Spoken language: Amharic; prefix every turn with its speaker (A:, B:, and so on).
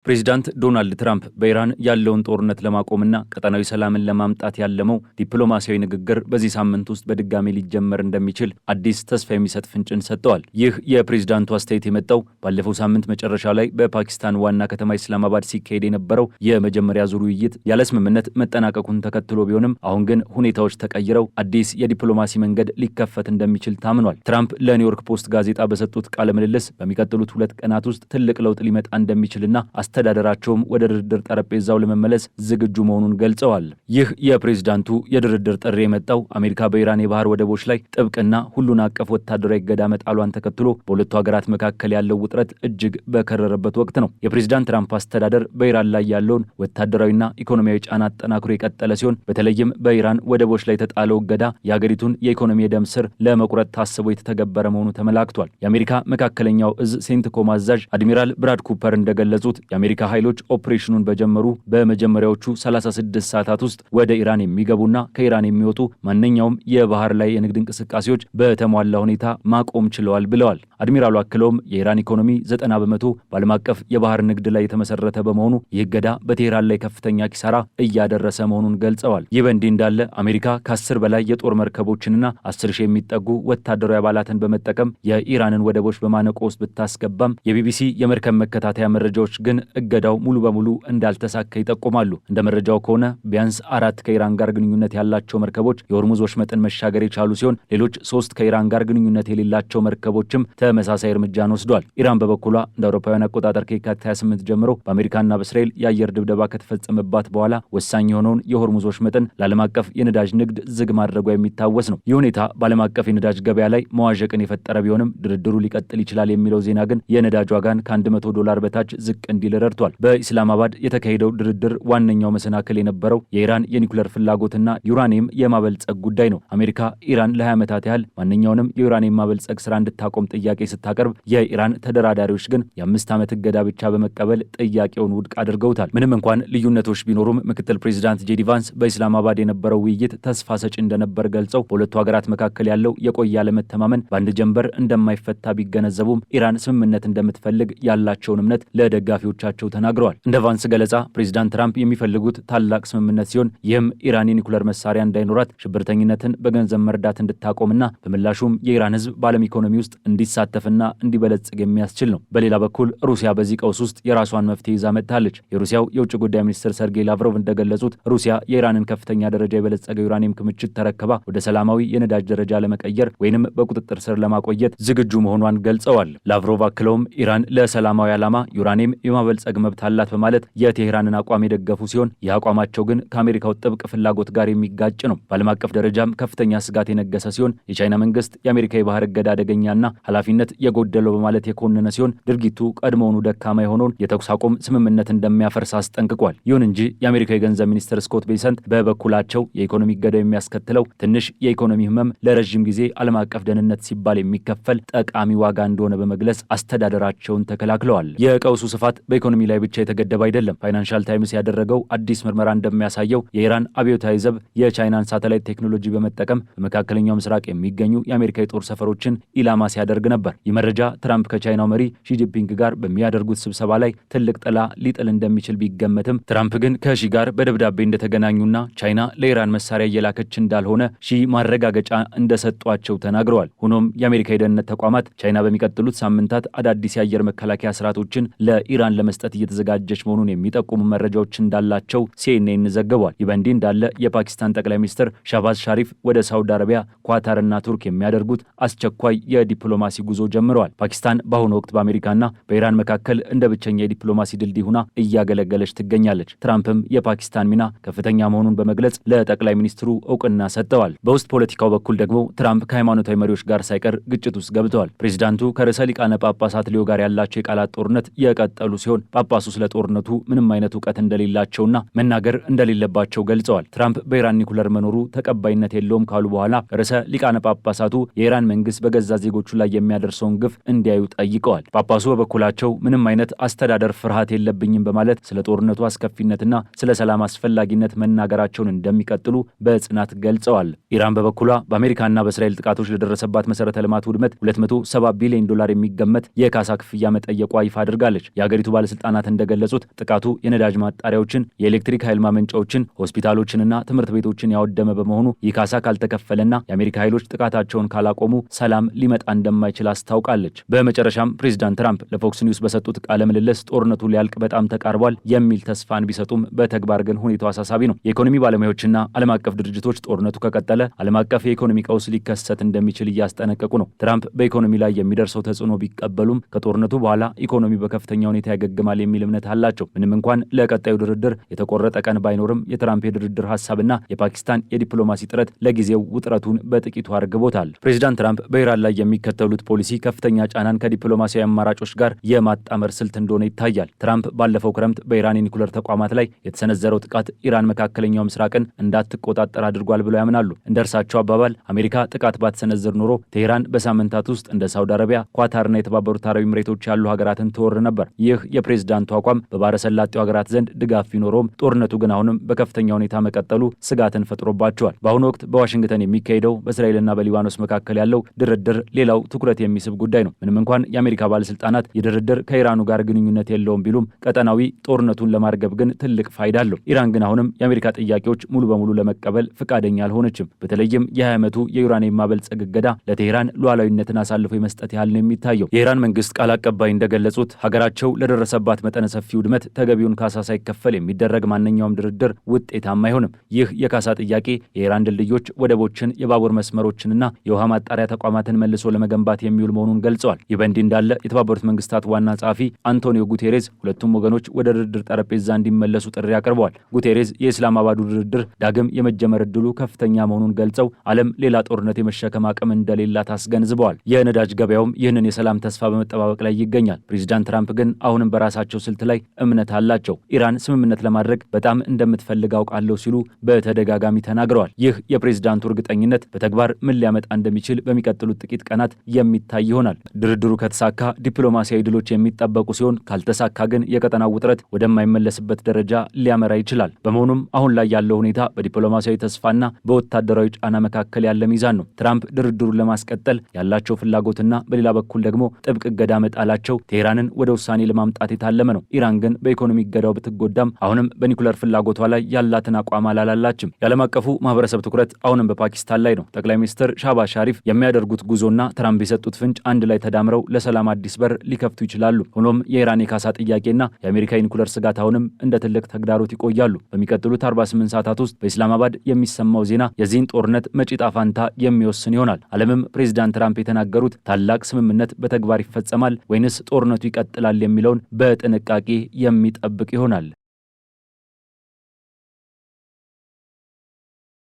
A: ፕሬዚዳንት ዶናልድ ትራምፕ በኢራን ያለውን ጦርነት ለማቆምና ቀጠናዊ ሰላምን ለማምጣት ያለመው ዲፕሎማሲያዊ ንግግር በዚህ ሳምንት ውስጥ በድጋሚ ሊጀመር እንደሚችል አዲስ ተስፋ የሚሰጥ ፍንጭን ሰጥተዋል። ይህ የፕሬዚዳንቱ አስተያየት የመጣው ባለፈው ሳምንት መጨረሻ ላይ በፓኪስታን ዋና ከተማ ኢስላማባድ ሲካሄድ የነበረው የመጀመሪያ ዙር ውይይት ያለ ስምምነት መጠናቀቁን ተከትሎ ቢሆንም አሁን ግን ሁኔታዎች ተቀይረው አዲስ የዲፕሎማሲ መንገድ ሊከፈት እንደሚችል ታምኗል። ትራምፕ ለኒውዮርክ ፖስት ጋዜጣ በሰጡት ቃለ ምልልስ በሚቀጥሉት 2 ቀናት ውስጥ ትልቅ ለውጥ ሊመጣ እንደሚችልና አስተዳደራቸውም ወደ ድርድር ጠረጴዛው ለመመለስ ዝግጁ መሆኑን ገልጸዋል። ይህ የፕሬዝዳንቱ የድርድር ጥሪ የመጣው አሜሪካ በኢራን የባህር ወደቦች ላይ ጥብቅና ሁሉን አቀፍ ወታደራዊ እገዳ መጣሏን ተከትሎ በሁለቱ ሀገራት መካከል ያለው ውጥረት እጅግ በከረረበት ወቅት ነው። የፕሬዝዳንት ትራምፕ አስተዳደር በኢራን ላይ ያለውን ወታደራዊና ኢኮኖሚያዊ ጫና አጠናክሮ የቀጠለ ሲሆን በተለይም በኢራን ወደቦች ላይ የተጣለው እገዳ የሀገሪቱን የኢኮኖሚ የደም ስር ለመቁረጥ ታስቦ የተተገበረ መሆኑ ተመላክቷል። የአሜሪካ መካከለኛው እዝ ሴንትኮም አዛዥ አድሚራል ብራድ ኩፐር እንደገለጹት የአሜሪካ ኃይሎች ኦፕሬሽኑን በጀመሩ በመጀመሪያዎቹ 36 ሰዓታት ውስጥ ወደ ኢራን የሚገቡና ከኢራን የሚወጡ ማንኛውም የባህር ላይ የንግድ እንቅስቃሴዎች በተሟላ ሁኔታ ማቆም ችለዋል ብለዋል። አድሚራሉ አክለውም የኢራን ኢኮኖሚ 90 በመቶ በዓለም አቀፍ የባህር ንግድ ላይ የተመሰረተ በመሆኑ ይህ እገዳ በቴህራን ላይ ከፍተኛ ኪሳራ እያደረሰ መሆኑን ገልጸዋል። ይህ በእንዲህ እንዳለ አሜሪካ ከ10 በላይ የጦር መርከቦችንና 10 ሺህ የሚጠጉ ወታደራዊ አባላትን በመጠቀም የኢራንን ወደቦች በማነቆ ውስጥ ብታስገባም የቢቢሲ የመርከብ መከታተያ መረጃዎች ግን እገዳው ሙሉ በሙሉ እንዳልተሳካ ይጠቁማሉ። እንደ መረጃው ከሆነ ቢያንስ 4 ከኢራን ጋር ግንኙነት ያላቸው መርከቦች የሆርሙዝ ወሽመጥን መሻገር የቻሉ ሲሆን ሌሎች 3 ከኢራን ጋር ግንኙነት የሌላቸው መርከቦችም ተመሳሳይ እርምጃን ወስደዋል። ኢራን በበኩሏ እንደ አውሮፓውያን አቆጣጠር ከየካቲት 28 ጀምሮ በአሜሪካና በእስራኤል የአየር ድብደባ ከተፈጸመባት በኋላ ወሳኝ የሆነውን የሆርሙዝ ወሽመጥን ለዓለም አቀፍ የነዳጅ ንግድ ዝግ ማድረጓ የሚታወስ ነው። ይህ ሁኔታ በዓለም አቀፍ የነዳጅ ገበያ ላይ መዋዠቅን የፈጠረ ቢሆንም ድርድሩ ሊቀጥል ይችላል የሚለው ዜና ግን የነዳጅ ዋጋን ከ$100 በታች ዝቅ እንዲል ረድቷል። በኢስላማባድ የተካሄደው ድርድር ዋነኛው መሰናክል የነበረው የኢራን የኒኩሌር ፍላጎትና ዩራኒየም የማበልጸግ ጉዳይ ነው። አሜሪካ ኢራን ለ20 ዓመታት ያህል ማንኛውንም የዩራኒየም ማበልጸግ ስራ እንድታቆም ጥያቄ ስታቀርብ የኢራን ተደራዳሪዎች ግን የ5 ዓመት እገዳ ብቻ በመቀበል ጥያቄውን ውድቅ አድርገውታል። ምንም እንኳን ልዩነቶች ቢኖሩም ምክትል ፕሬዚዳንት ጄዲ ቫንስ በኢስላማባድ የነበረው ውይይት ተስፋ ሰጪ እንደነበር ገልጸው በሁለቱ ሀገራት መካከል ያለው የቆየ አለመተማመን በአንድ ጀንበር እንደማይፈታ ቢገነዘቡም ኢራን ስምምነት እንደምትፈልግ ያላቸውን እምነት ለደጋፊዎቻቸው ተናግረዋል። እንደ ቫንስ ገለጻ ፕሬዚዳንት ትራምፕ የሚፈልጉት ታላቅ ስምምነት ሲሆን ይህም ኢራን የኒኩሌር መሳሪያ እንዳይኖራት ሽብርተኝነትን በገንዘብ መርዳት እንድታቆምና በምላሹም የኢራን ሕዝብ በዓለም ኢኮኖሚ ውስጥ እንዲሳተፍና እንዲበለጽግ የሚያስችል ነው። በሌላ በኩል ሩሲያ በዚህ ቀውስ ውስጥ የራሷን መፍትሄ ይዛ መጥታለች። የሩሲያው የውጭ ጉዳይ ሚኒስትር ሰርጌይ ላቭሮቭ እንደገለጹት ሩሲያ የኢራንን ከፍተኛ ደረጃ የበለጸገ ዩራኒየም ክምችት ተረክባ ወደ ሰላማዊ የነዳጅ ደረጃ ለመቀየር ወይንም በቁጥጥር ስር ለማቆየት ዝግጁ መሆኗን ገልጸዋል። ላቭሮቭ አክለውም ኢራን ለሰላማዊ ዓላማ ዩራኒየም የማበልጸግ መብት አላት በማለት የቴህራንን አቋም የደገፉ ሲሆን ይህ አቋማቸው ግን ከአሜሪካው ጥብቅ ፍላጎት ጋር የሚጋጭ ነው። በዓለም አቀፍ ደረጃም ከፍተኛ ስጋት የነገሰ ሲሆን የቻይና መንግስት የአሜሪካ የባህር እገዳ አደገኛና ኃላፊነት የጎደለው በማለት የኮነነ ሲሆን ድርጊቱ ቀድሞውኑ ደካማ የሆነውን የተኩስ አቁም ስምምነት እንደሚያፈርስ አስጠንቅቋል። ይሁን እንጂ የአሜሪካ የገንዘብ ሚኒስትር ስኮት ቤሰንት በበኩላቸው የኢኮኖሚ እገዳው የሚያስከትለው ትንሽ የኢኮኖሚ ህመም ለረዥም ጊዜ ዓለም አቀፍ ደህንነት ሲባል የሚከፈል ጠቃሚ ዋጋ እንደሆነ በመግለጽ አስተዳደራቸውን ተከላክለዋል። የቀውሱ ስፋት በኢኮኖሚ ላይ ብቻ የተገደበ አይደለም። ፋይናንሻል ታይምስ ያደረገው አዲስ ምርመራ እንደሚያሳየው የኢራን አብዮታዊ ዘብ የቻይናን ሳተላይት ቴክኖሎጂ በመጠቀም በመካከለኛው ምስራቅ የሚገኙ የአሜሪካ የጦር ሰፈሮችን ኢላማ ሲያደርግ ነበር። ይህ መረጃ ትራምፕ ከቻይናው መሪ ሺጂንፒንግ ጋር በሚያደርጉት ስብሰባ ላይ ትልቅ ጥላ ሊጥል እንደሚችል ቢገመትም ትራምፕ ግን ከሺ ጋር በደብዳቤ እንደተገናኙና ቻይና ለኢራን መሳሪያ እየላከች እንዳልሆነ ሺ ማረጋገጫ እንደሰጧቸው ተናግረዋል። ሆኖም የአሜሪካ የደህንነት ተቋማት ቻይና በሚቀጥሉት ሳምንታት አዳዲስ የአየር መከላከያ ስርዓቶችን ለኢራን ለመስጠት እየተዘጋጀች መሆኑን የሚጠቁሙ መረጃዎች እንዳላቸው ሲኤንኤን ዘግቧል። ይህ በእንዲህ እንዳለ የፓኪስታን ጠቅላይ ሚኒስትር ሻህባዝ ሻሪፍ ወደ ሳውዲ አረቢያ፣ ኳታርና ቱርክ የሚያደርጉት አስቸኳይ የዲፕሎማሲ ጉዞ ጀምረዋል። ፓኪስታን በአሁኑ ወቅት በአሜሪካና በኢራን መካከል እንደ ብቸኛ የዲፕሎማሲ ድልድይ ሆና እያገለገለች ትገኛለች። ትራምፕም የፓኪስታን ሚና ከፍተኛ መሆኑን በመግለጽ ለጠቅላይ ሚኒስትሩ እውቅና ሰጥተዋል። በውስጥ ፖለቲካው በኩል ደግሞ ትራምፕ ከሃይማኖታዊ መሪዎች ጋር ሳይቀር ግጭት ውስጥ ገብተዋል። ፕሬዚዳንቱ ከርዕሰ ሊቃነ ጳጳሳት ሊዮ ጋር ያላቸው የቃላት ጦርነት የቀጠሉ ሲሆን ጳጳሱ ስለ ጦርነቱ ምንም አይነት እውቀት እንደሌላቸውና መናገር እንደሌለባቸው ገልጸዋል። ትራምፕ በኢራን ኒኩለር መኖሩ ተቀባይነት የለውም ካሉ በኋላ ርዕሰ ሊቃነ ጳጳሳቱ የኢራን መንግስት በገዛ ዜጎቹ ላይ የሚያደርሰውን ግፍ እንዲያዩ ጠይቀዋል። ጳጳሱ በበኩላቸው ምንም አይነት አስተዳደር ፍርሃት የለብኝም በማለት ስለ ጦርነቱ አስከፊነትና ስለ ሰላም አስፈላጊነት መናገራቸውን እንደሚቀጥሉ በጽናት ገልጸዋል። ኢራን በበኩሏ በአሜሪካና በእስራኤል ጥቃቶች ለደረሰባት መሰረተ ልማት ውድመት $270 ቢሊዮን የሚገመት የካሳ ክፍያ መጠየቋ ይፋ አድርጋለች። የሀገሪቱ ባለስልጣናት እንደገለጹት ጥቃቱ የነዳጅ ማጣሪያዎችን፣ የኤሌክትሪክ ኃይል ማመንጫዎችን፣ ሆስፒታሎችንና ትምህርት ቤቶችን ያወደመ በመሆኑ ይህ ካሳ ካልተከፈለና የአሜሪካ ኃይሎች ጥቃታቸውን ካላቆሙ ሰላም ሊመጣ እንደማይችል አስታውቃለች። በመጨረሻም ፕሬዚዳንት ትራምፕ ለፎክስ ኒውስ በሰጡት ቃለ ምልልስ ጦርነቱ ሊያልቅ በጣም ተቃርቧል የሚል ተስፋን ቢሰጡም በተግባር ግን ሁኔታው አሳሳቢ ነው። የኢኮኖሚ ባለሙያዎችና ዓለም አቀፍ ድርጅቶች ጦርነቱ ከቀጠለ ዓለም አቀፍ የኢኮኖሚ ቀውስ ሊከሰት እንደሚችል እያስጠነቀቁ ነው። ትራምፕ በኢኮኖሚ ላይ የሚደርሰው ተጽዕኖ ቢቀበሉም ከጦርነቱ በኋላ ኢኮኖሚ በከፍተኛ ሁኔታ ያገግማል የሚል እምነት አላቸው። ምንም እንኳን ለቀጣዩ ድርድር የተቆረጠ ቀን ባይኖርም የትራምፕ የድርድር ሀሳብና የፓኪስታን የዲፕሎማሲ ጥረት ለጊዜው ውጥረቱን በጥቂቱ አርግቦታል። ፕሬዚዳንት ትራምፕ በኢራን ላይ የሚከተሉት ፖሊሲ ከፍተኛ ጫናን ከዲፕሎማሲያዊ አማራጮች ጋር የማጣመር ስልት እንደሆነ ይታያል። ትራምፕ ባለፈው ክረምት በኢራን የኒኩለር ተቋማት ላይ የተሰነዘረው ጥቃት ኢራን መካከለኛው ምስራቅን እንዳትቆጣጠር አድርጓል ብለው ያምናሉ። እንደ እርሳቸው አባባል አሜሪካ ጥቃት ባትሰነዝር ኖሮ ቴህራን በሳምንታት ውስጥ እንደ ሳውዲ አረቢያ፣ ኳታርና የተባበሩት አረብ ኤምሬቶች ያሉ ሀገራትን ትወር ነበር። ይህ የፕሬዝዳንቱ አቋም በባህረ ሰላጤው ሀገራት ዘንድ ድጋፍ ቢኖረውም ጦርነቱ ግን አሁንም በከፍተኛ ሁኔታ መቀጠሉ ስጋትን ፈጥሮባቸዋል። በአሁኑ ወቅት በዋሽንግተን የሚካሄደው በእስራኤልና በሊባኖስ መካከል ያለው ድርድር ሌላው ትኩረት የሚስብ ጉዳይ ነው። ምንም እንኳን የአሜሪካ ባለስልጣናት የድርድር ከኢራኑ ጋር ግንኙነት የለውም ቢሉም ቀጠናዊ ጦርነቱን ለማርገብ ግን ትልቅ ፋይዳ አለው። ኢራን ግን አሁንም የአሜሪካ ጥያቄዎች ሙሉ በሙሉ ለመቀበል ፍቃደኛ አልሆነችም። በተለይም የ20 ዓመቱ የዩራኒየም ማበልጸግ እገዳ ለቴህራን ሉዓላዊነትን አሳልፎ የመስጠት ያህል ነው የሚታየው። የኢራን መንግስት ቃል አቀባይ እንደገለጹት ሀገራቸው ለደረሰባት መጠነ ሰፊ ውድመት ተገቢውን ካሳ ሳይከፈል የሚደረግ ማንኛውም ድርድር ውጤታማ አይሆንም። ይህ የካሳ ጥያቄ የኢራን ድልድዮች፣ ወደቦችን፣ የባቡር መስመሮችንና የውሃ ማጣሪያ ተቋማትን መልሶ ለመገንባት የሚውል መሆኑን ገልጸዋል። ይህ በእንዲህ እንዳለ የተባበሩት መንግስታት ዋና ጸሐፊ አንቶኒዮ ጉቴሬዝ ሁለቱም ወገኖች ወደ ድርድር ጠረጴዛ እንዲመለሱ ጥሪ አቅርበዋል። ጉቴሬዝ የኢስላማባዱ ድርድር ዳግም የመጀመር ዕድሉ ከፍተኛ መሆኑን ገልጸው ዓለም ሌላ ጦርነት የመሸከም አቅም እንደሌላት አስገንዝበዋል። የነዳጅ ገበያውም ይህንን የሰላም ተስፋ በመጠባበቅ ላይ ይገኛል። ፕሬዚዳንት ትራምፕ ግን አሁንም በራሳቸው ስልት ላይ እምነት አላቸው። ኢራን ስምምነት ለማድረግ በጣም እንደምትፈልግ አውቃለሁ ሲሉ በተደጋጋሚ ተናግረዋል። ይህ የፕሬዚዳንቱ እርግጠኝነት በተግባር ምን ሊያመጣ እንደሚችል በሚቀጥሉት ጥቂት ቀናት የሚታይ ይሆናል። ድርድሩ ከተሳካ ዲፕሎማሲያዊ ድሎች የሚጠበቁ ሲሆን፣ ካልተሳካ ግን የቀጠናው ውጥረት ወደማይመለስበት ደረጃ ሊያመራ ይችላል። በመሆኑም አሁን ላይ ያለው ሁኔታ በዲፕሎማሲያዊ ተስፋና በወታደራዊ ጫና መካከል ያለ ሚዛን ነው። ትራምፕ ድርድሩን ለማስቀጠል ያላቸው ፍላጎትና በሌላ በኩል ደግሞ ጥብቅ እገዳ መጣላቸው ቴህራንን ወደ ውሳኔ ለማምጣት የታለመ ነው። ኢራን ግን በኢኮኖሚ እገዳው ብትጎዳም አሁንም በኒኩለር ፍላጎቷ ላይ ያላትን አቋም አላላላችም። የዓለም አቀፉ ማህበረሰብ ትኩረት አሁንም በፓኪስታን ላይ ነው። ጠቅላይ ሚኒስትር ሻህባዝ ሻሪፍ የሚያደርጉት ጉዞና ትራምፕ የሰጡት ፍንጭ አንድ ላይ ተዳምረው ለሰላም አዲስ በር ሊከፍቱ ይችላሉ። ሆኖም የኢራን የካሳ ጥያቄና የአሜሪካ የኒኩለር ስጋት አሁንም እንደ ትልቅ ተግዳሮት ይቆያሉ። በሚቀጥሉት 48 ሰዓታት ውስጥ በኢስላማባድ የሚሰማው ዜና የዚህን ጦርነት መጪ ዕጣ ፈንታ የሚወስን ይሆናል። ዓለምም ፕሬዚዳንት ትራምፕ የተናገሩት ታላቅ ስምምነት በተግባር ይፈጸማል ወይንስ ጦርነቱ ይቀጥላል የሚለውን በጥንቃቄ የሚጠብቅ ይሆናል።